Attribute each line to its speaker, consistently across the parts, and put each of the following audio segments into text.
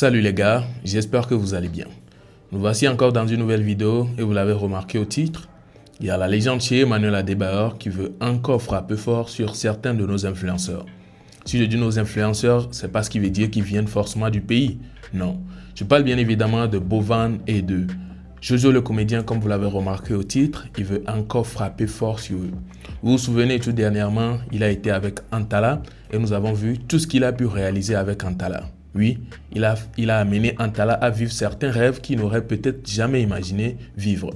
Speaker 1: Salut les gars, j'espère que vous allez bien. Nous voici encore dans une nouvelle vidéo et vous l'avez remarqué au titre, il y a la légende chez Emmanuel Adebayor qui veut encore frapper fort sur certains de nos influenceurs. Si je dis nos influenceurs, c'est pas ce qui veut dire qu'ils viennent forcément du pays. Non, je parle bien évidemment de Bovan et de Jojo le comédien, comme vous l'avez remarqué au titre, il veut encore frapper fort sur eux. Vous vous souvenez, tout dernièrement, il a été avec Antala et nous avons vu tout ce qu'il a pu réaliser avec Antala. Oui, il a amené Antala à vivre certains rêves qu'il n'aurait peut-être jamais imaginé vivre.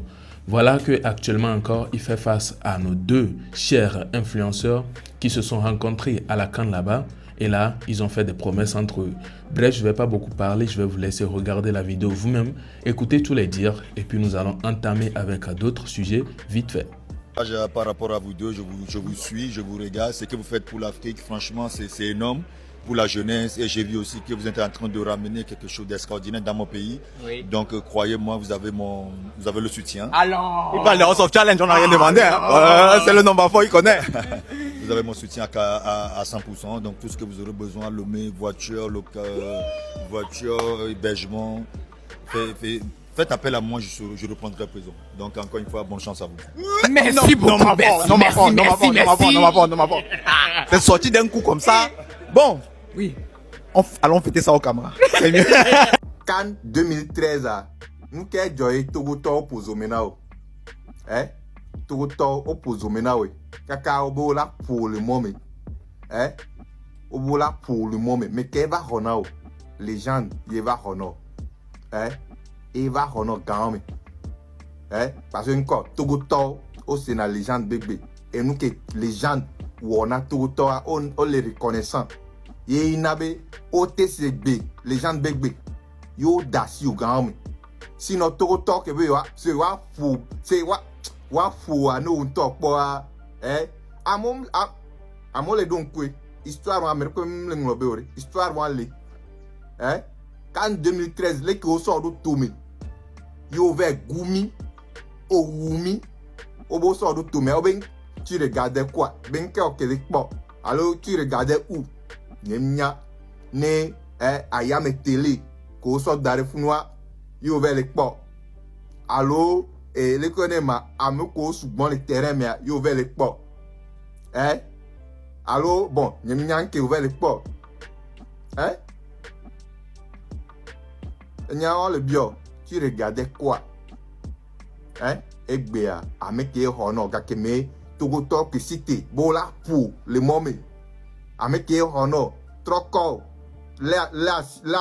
Speaker 1: Voilà qu'actuellement encore, il fait face à nos deux chers influenceurs qui se sont rencontrés à la Cannes là-bas. Et là, ils ont fait des promesses entre eux. Bref, je ne vais pas beaucoup parler, je vais vous laisser regarder la vidéo vous-même, écouter tous les dires et puis nous allons entamer avec d'autres sujets vite fait.
Speaker 2: Par rapport à vous deux, je vous suis, je vous regarde. Ce que vous faites pour l'Afrique, franchement, c'est énorme. Pour la jeunesse, et j'ai vu aussi que vous êtes en train de ramener quelque chose d'extraordinaire dans mon pays. Oui. Donc croyez-moi, vous avez le soutien.
Speaker 3: Alors, il parle de House of Challenge, on n'a rien demandé. Hein. C'est le nom d'enfant, il connaît.
Speaker 2: Vous avez mon soutien à 100%. Donc tout ce que vous aurez besoin, Lomé, voiture, hébergement, faites appel à moi, je reprendrai présent. Donc encore une fois, bonne chance à vous.
Speaker 3: Merci beaucoup. Non, ma bon. C'est sorti d'un coup comme ça. Bon. Oui. Allons fêter ça au caméra. C'est mieux.
Speaker 4: Cannes 2013, nous avons joué Togo pour Zomenao. Togo pour Zomenao. Kaka obola pour le moment. Obola pour le moment. Mais qu'est-ce va honor? Les gens, il va honor. Il va honor quand même. Parce que encore Togo c'est la légende bébé. Et nous que les gens où on a Togo on les reconnaissant. Il y a OTCB, les gens bébé. Yo dasi au grand. Sinon Togo que c'est wa fou, c'est wa fou à nous on talk pour amon les donc quoi histoire wa mer ko le nglobe histoire wa le quand 2013 les qui sort de Tomé yo vers Goumi au Wumi au beau sort de Tomé ben tu regardais quoi ben que les pas alors tu regardais où Nyemnya ne ayame télé ko sort d'Arefunwa yo vers les pas alors et les connaît ma ameko souvent le terrain mais yo vers les pas allô bon Nyemnya qui ouvert les pas Nya le bio tu regardais quoi Egbea ameke hono gakeme Togo que cité bola pour le moment ameke hono troko la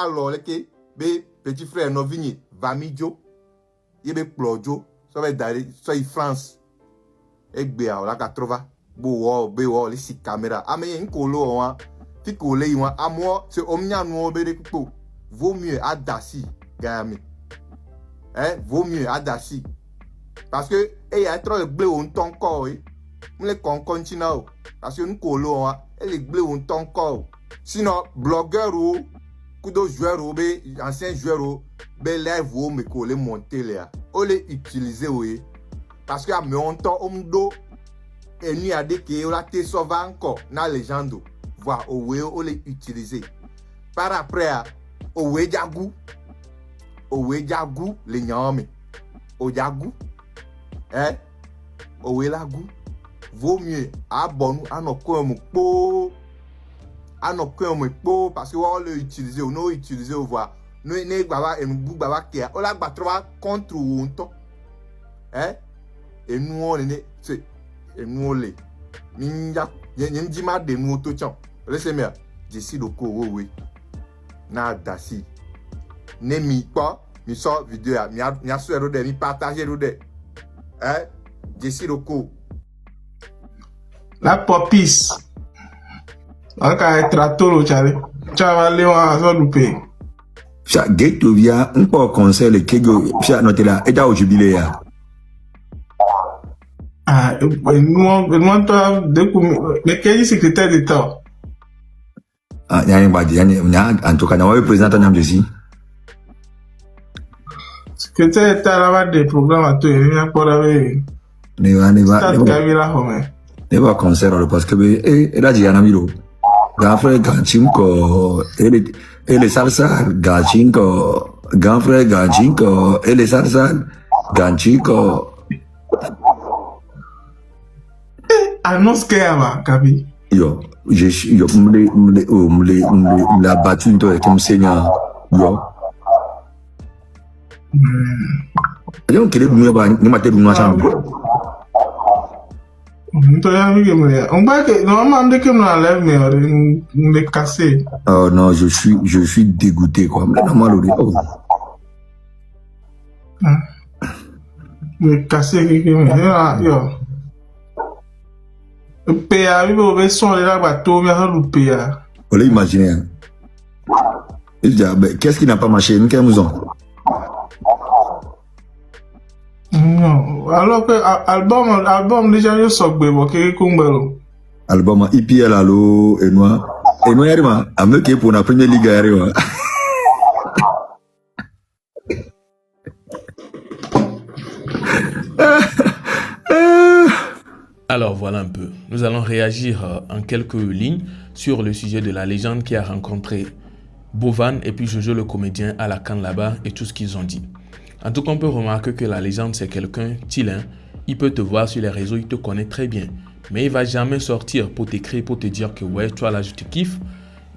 Speaker 4: lo leke be petit frère novini vamijo yebe plojo so va d'aller so France Egbea la 80 bo les six caméras ame nkolo wa ti ko le wa amo c'est omnia no be de ko vaut mieux adasi gami vaut mieux adasi parce que y a trop de blé on ton corps on les continue parce que nous colo et les blé on ton corps sinon blogueur ou kudo joueur ou be ancien joueur ou be live ou me coller monter là on les utiliser oui parce que à me on ton omdo et ni a dit que on la te sauve encore na légende voir au on les utiliser par après au jagu les nyame au jagu au lagu vaut mieux abonner à nos comme parce que on le utiliser ou non utiliser au voir nous ne baba et nous baba qui on la battre contre on to et nous on est c'est et nous on les ninja y ma de nous to chon laissez-moi décide ko oui na dasi ne mi pas mi sort vidéo mi a sur de mi partager de décide ko
Speaker 5: la popis aka tratoro chale chavale wa so lupe
Speaker 6: Pia gate via un po conseil kego pia notela eda o jubilé ya
Speaker 5: nous toi de mais quel secrétaire d'état
Speaker 6: yani badi yani en tout cas na président na mdesi
Speaker 5: secrétaire d'état là des programmes à tout il a pas avec
Speaker 6: ne va conseil parce que et là j'ai un ami là après quand tu me ko Et les salsa, Ganchinko, grand frère Ganchinko, et les salsa, Ganchinko.
Speaker 5: Annonce qu'il y a, Kabi.
Speaker 6: Yo, la battue, toi, comme Seigneur. Yo. Yo, quel est le mieux, ni ma tête, ni chambre.
Speaker 5: On va que, normalement, dès que nous enlève, mais on est cassé.
Speaker 6: Oh non, je suis dégoûté, quoi. Normal, oh.
Speaker 5: Mais cassé, yo. Le PA, il va son là, bateau, il va le PA.
Speaker 6: On l'a imaginé. Qu'est-ce qui n'a pas marché? Nous, qu'est-ce
Speaker 5: non, alors que album déjà je sors bon que kumbelo.
Speaker 6: Album IPL allo et noir yarima ameke pour la première ligue yarima.
Speaker 1: Alors voilà un peu. Nous allons réagir en quelques lignes sur le sujet de la légende qui a rencontré Bovan et puis Jojo le comédien à la CAN là-bas et tout ce qu'ils ont dit. En tout cas, on peut remarquer que la légende, c'est quelqu'un, Tilin. Il peut te voir sur les réseaux, il te connaît très bien. Mais il va jamais sortir pour t'écrire, pour te dire que ouais, toi là, je te kiffe.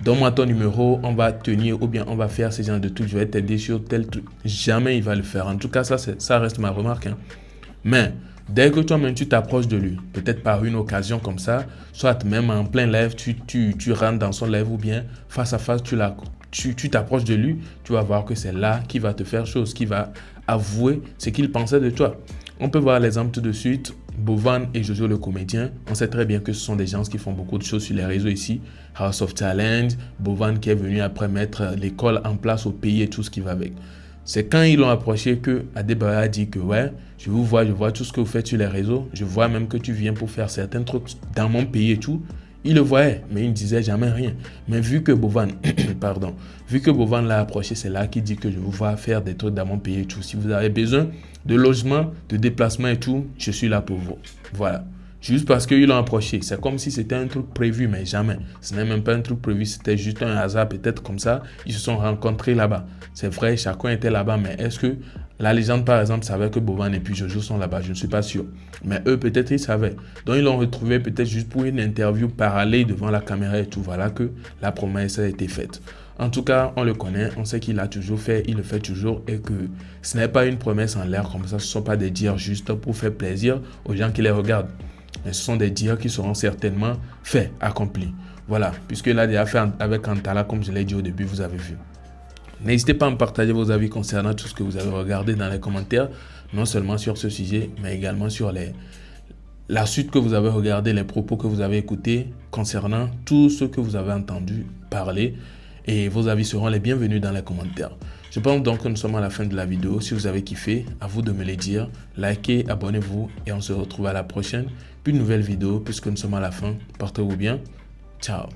Speaker 1: Donne-moi ton numéro, on va tenir ou bien on va faire ce genre de trucs, je vais t'aider sur tel truc. Jamais il va le faire. En tout cas, ça reste ma remarque. Hein. Mais dès que toi-même tu t'approches de lui, peut-être par une occasion comme ça, soit même en plein live, tu rentres dans son live ou bien face à face, tu t'approches de lui, tu vas voir que c'est là qu'il va te faire chose, qu'il va avouer ce qu'il pensait de toi. On peut voir l'exemple tout de suite, Bovan et Jojo le comédien. On sait très bien que ce sont des gens qui font beaucoup de choses sur les réseaux ici. House of Talent, Bovan qui est venu après mettre l'école en place au pays et tout ce qui va avec. C'est quand ils l'ont approché que Adebayo a dit que ouais, je vois tout ce que vous faites sur les réseaux. Je vois même que tu viens pour faire certains trucs dans mon pays et tout. Il le voyait, mais il ne disait jamais rien. Mais vu que Bovan, l'a approché, c'est là qu'il dit que je vous vois faire des trucs dans mon pays et tout. Si vous avez besoin de logement, de déplacement et tout, je suis là pour vous. Voilà. Juste parce qu'ils l'ont approché. C'est comme si c'était un truc prévu, mais jamais. Ce n'est même pas un truc prévu, c'était juste un hasard, peut-être comme ça. Ils se sont rencontrés là-bas. C'est vrai, chacun était là-bas, mais est-ce que la légende, par exemple, savait que Bovan et puis Jojo sont là-bas? Je ne suis pas sûr. Mais eux, peut-être, ils savaient. Donc, ils l'ont retrouvé peut-être juste pour une interview parallèle devant la caméra et tout. Voilà que la promesse a été faite. En tout cas, on le connaît, on sait qu'il a toujours fait, il le fait toujours et que ce n'est pas une promesse en l'air comme ça. Ce ne sont pas des dires juste pour faire plaisir aux gens qui les regardent. Mais ce sont des dires qui seront certainement faits, accomplis. Voilà, puisque là, déjà fait avec Antala, comme je l'ai dit au début, vous avez vu. N'hésitez pas à me partager vos avis concernant tout ce que vous avez regardé dans les commentaires, non seulement sur ce sujet, mais également sur la suite que vous avez regardé, les propos que vous avez écoutés concernant tout ce que vous avez entendu parler. Et vos avis seront les bienvenus dans les commentaires. Je pense donc que nous sommes à la fin de la vidéo. Si vous avez kiffé, à vous de me le dire. Likez, abonnez-vous et on se retrouve à la prochaine. Puis une nouvelle vidéo puisque nous sommes à la fin. Portez-vous bien. Ciao.